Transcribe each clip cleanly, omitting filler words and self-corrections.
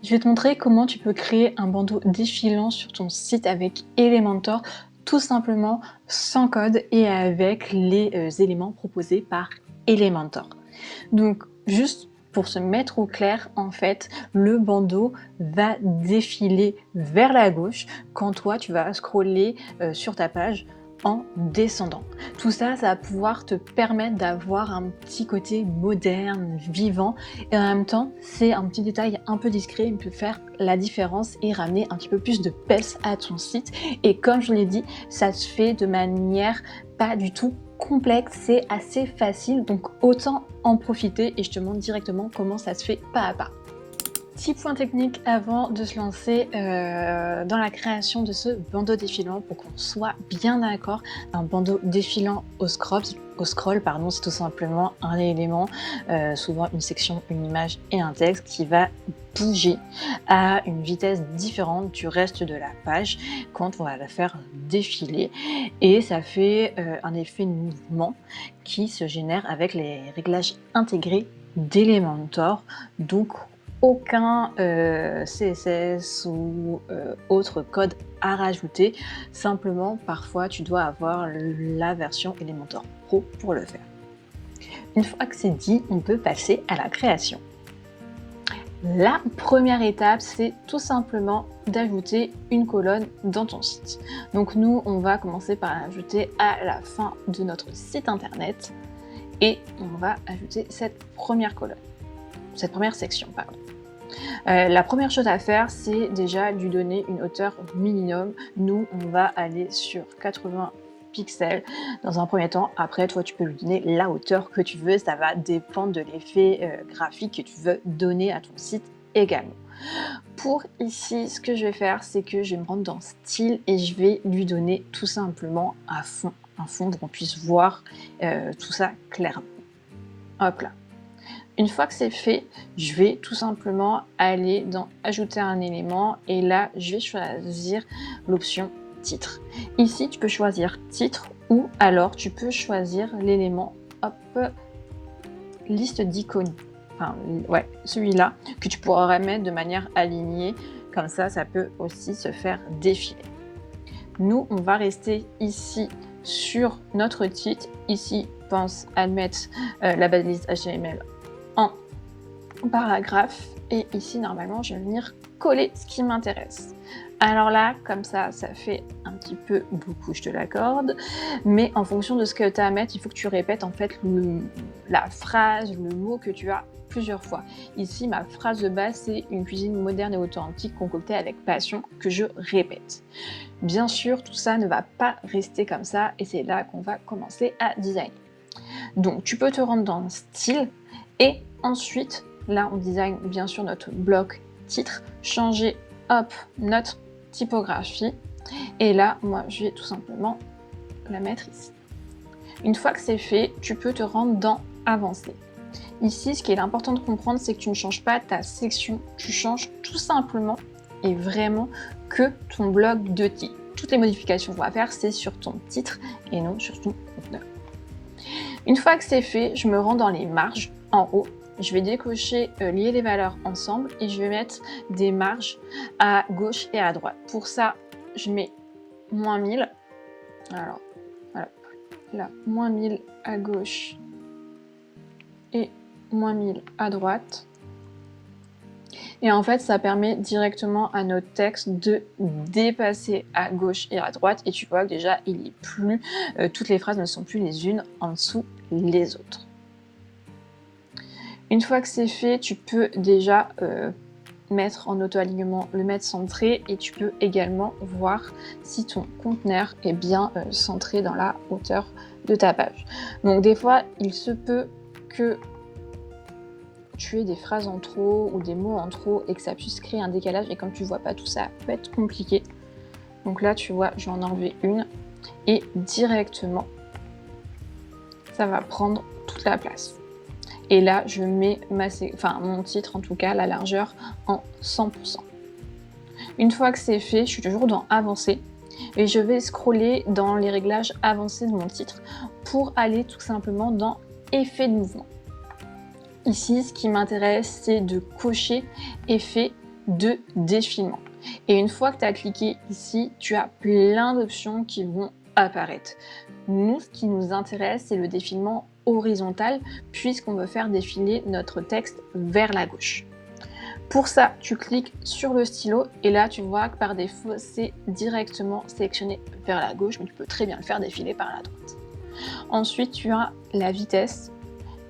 Je vais te montrer comment tu peux créer un bandeau défilant sur ton site avec Elementor, tout simplement sans code et avec les éléments proposés par Elementor. Donc, juste pour se mettre au clair, en fait, le bandeau va défiler vers la gauche quand toi, tu vas scroller sur ta page en descendant. Tout ça, ça va pouvoir te permettre d'avoir un petit côté moderne, vivant, et en même temps, c'est un petit détail un peu discret, il peut faire la différence et ramener un petit peu plus de peps à ton site. Et comme je l'ai dit, ça se fait de manière pas du tout complexe, c'est assez facile, donc autant en profiter et je te montre directement comment ça se fait pas à pas. Petit point technique avant de se lancer dans la création de ce bandeau défilant pour qu'on soit bien d'accord. Un bandeau défilant au scroll, c'est tout simplement un élément, souvent une section, une image et un texte qui va bouger à une vitesse différente du reste de la page quand on va la faire défiler, et ça fait un effet de mouvement qui se génère avec les réglages intégrés d'Elementor. Donc aucun CSS ou autre code à rajouter, simplement parfois tu dois avoir la version Elementor Pro pour le faire. Une fois que c'est dit, on peut passer à la création. La première étape, c'est tout simplement d'ajouter une colonne dans ton site. Donc nous, on va commencer par l'ajouter à la fin de notre site internet et on va ajouter cette première colonne, cette première section, pardon. La première chose à faire, c'est déjà lui donner une hauteur minimum. Nous, on va aller sur 80 pixels dans un premier temps. Après, toi, tu peux lui donner la hauteur que tu veux. Ça va dépendre de l'effet graphique que tu veux donner à ton site également. Pour ici, ce que je vais faire, c'est que je vais me rendre dans style et je vais lui donner tout simplement un fond pour qu'on puisse voir tout ça clairement. Hop là. Une fois que c'est fait, je vais tout simplement aller dans ajouter un élément et là je vais choisir l'option titre. Ici tu peux choisir titre ou alors tu peux choisir l'élément liste d'icônes. Enfin ouais, celui-là que tu pourras mettre de manière alignée, comme ça ça peut aussi se faire défiler. Nous on va rester ici sur notre titre. Ici pense à mettre la balise HTML en paragraphe et ici normalement je vais venir coller ce qui m'intéresse. Alors là comme ça fait un petit peu beaucoup, je te l'accorde, mais en fonction de ce que tu as à mettre, il faut que tu répètes en fait la phrase, le mot que tu as plusieurs fois. Ici ma phrase de base, c'est une cuisine moderne et authentique concoctée avec passion, que je répète. Bien sûr tout ça ne va pas rester comme ça et c'est là qu'on va commencer à designer. Donc tu peux te rendre dans le style et ensuite, là on design bien sûr notre bloc titre, changer notre typographie et là moi je vais tout simplement la mettre ici. Une fois que c'est fait, tu peux te rendre dans avancer. Ici ce qui est important de comprendre, c'est que tu ne changes pas ta section, tu changes tout simplement et vraiment que ton bloc de titre. Toutes les modifications qu'on va faire, c'est sur ton titre et non sur ton conteneur. Une fois que c'est fait, je me rends dans les marges en haut. Je vais décocher lier les valeurs ensemble et je vais mettre des marges à gauche et à droite. Pour ça, je mets -1000. Alors, voilà, là, -1000 à gauche et -1000 à droite. Et en fait, ça permet directement à notre texte de dépasser à gauche et à droite. Et tu vois que déjà, il est plus, toutes les phrases ne sont plus les unes en dessous les autres. Une fois que c'est fait, tu peux déjà mettre en auto-alignement, le mettre centré et tu peux également voir si ton conteneur est bien centré dans la hauteur de ta page. Donc des fois, il se peut que tu aies des phrases en trop ou des mots en trop et que ça puisse créer un décalage et comme tu vois pas tout ça, peut être compliqué. Donc là, tu vois, je vais en enlever une et directement, ça va prendre toute la place. Et là, je mets mon titre, en tout cas, la largeur en 100%. Une fois que c'est fait, je suis toujours dans Avancer et je vais scroller dans les réglages avancés de mon titre pour aller tout simplement dans Effet de mouvement. Ici, ce qui m'intéresse, c'est de cocher Effet de défilement. Et une fois que tu as cliqué ici, tu as plein d'options qui vont apparaître. Nous, ce qui nous intéresse, c'est le défilement horizontal, puisqu'on veut faire défiler notre texte vers la gauche. Pour ça, tu cliques sur le stylo et là, tu vois que par défaut, c'est directement sélectionné vers la gauche, mais tu peux très bien le faire défiler par la droite. Ensuite, tu as la vitesse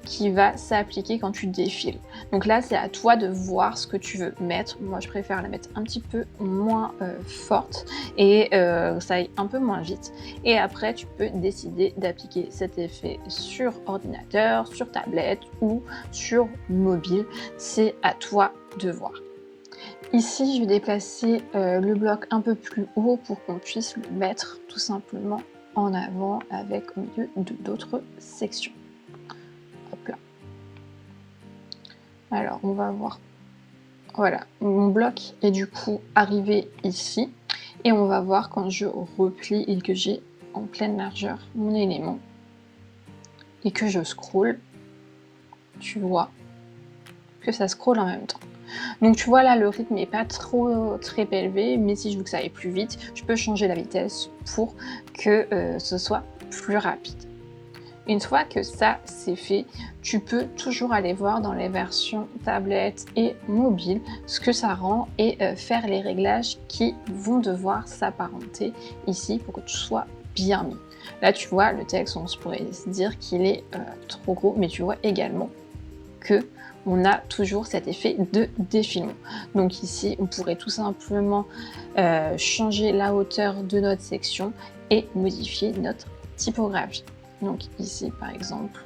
qui va s'appliquer quand tu défiles. Donc là, c'est à toi de voir ce que tu veux mettre. Moi, je préfère la mettre un petit peu moins forte et ça aille un peu moins vite. Et après, tu peux décider d'appliquer cet effet sur ordinateur, sur tablette ou sur mobile. C'est à toi de voir. Ici, je vais déplacer le bloc un peu plus haut pour qu'on puisse le mettre tout simplement en avant avec au milieu d'autres sections. Hop là. Alors, on va voir. Voilà, mon bloc est du coup arrivé ici. Et on va voir quand je replie et que j'ai en pleine largeur mon élément et que je scrolle, tu vois que ça scrolle en même temps. Donc tu vois là, le rythme n'est pas très élevé, mais si je veux que ça aille plus vite, je peux changer la vitesse pour que ce soit plus rapide. Une fois que ça c'est fait, tu peux toujours aller voir dans les versions tablette et mobile ce que ça rend et faire les réglages qui vont devoir s'apparenter ici pour que tout soit bien mis. Là tu vois le texte, on se pourrait se dire qu'il est trop gros, mais tu vois également que on a toujours cet effet de défilement. Donc ici on pourrait tout simplement changer la hauteur de notre section et modifier notre typographie. Donc ici par exemple.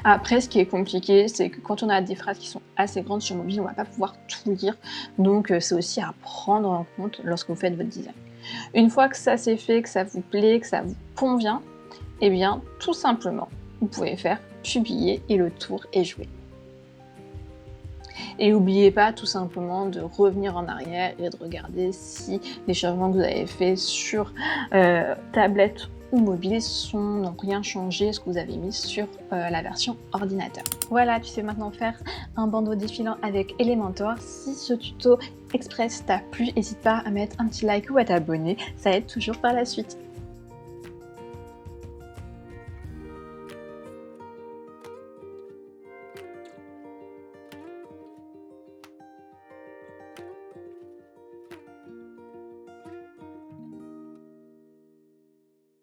Après ce qui est compliqué, c'est que quand on a des phrases qui sont assez grandes sur mobile, on va pas pouvoir tout lire. Donc c'est aussi à prendre en compte lorsque vous faites votre design. Une fois que ça c'est fait, que ça vous plaît, que ça vous convient, eh bien tout simplement, vous pouvez faire publier et le tour est joué. Et n'oubliez pas tout simplement de revenir en arrière et de regarder si les changements que vous avez faits sur tablette ou mobile n'ont rien changé ce que vous avez mis sur la version ordinateur. Voilà, tu sais maintenant faire un bandeau défilant avec Elementor. Si ce tuto express t'a plu, n'hésite pas à mettre un petit like ou à t'abonner, ça aide toujours par la suite.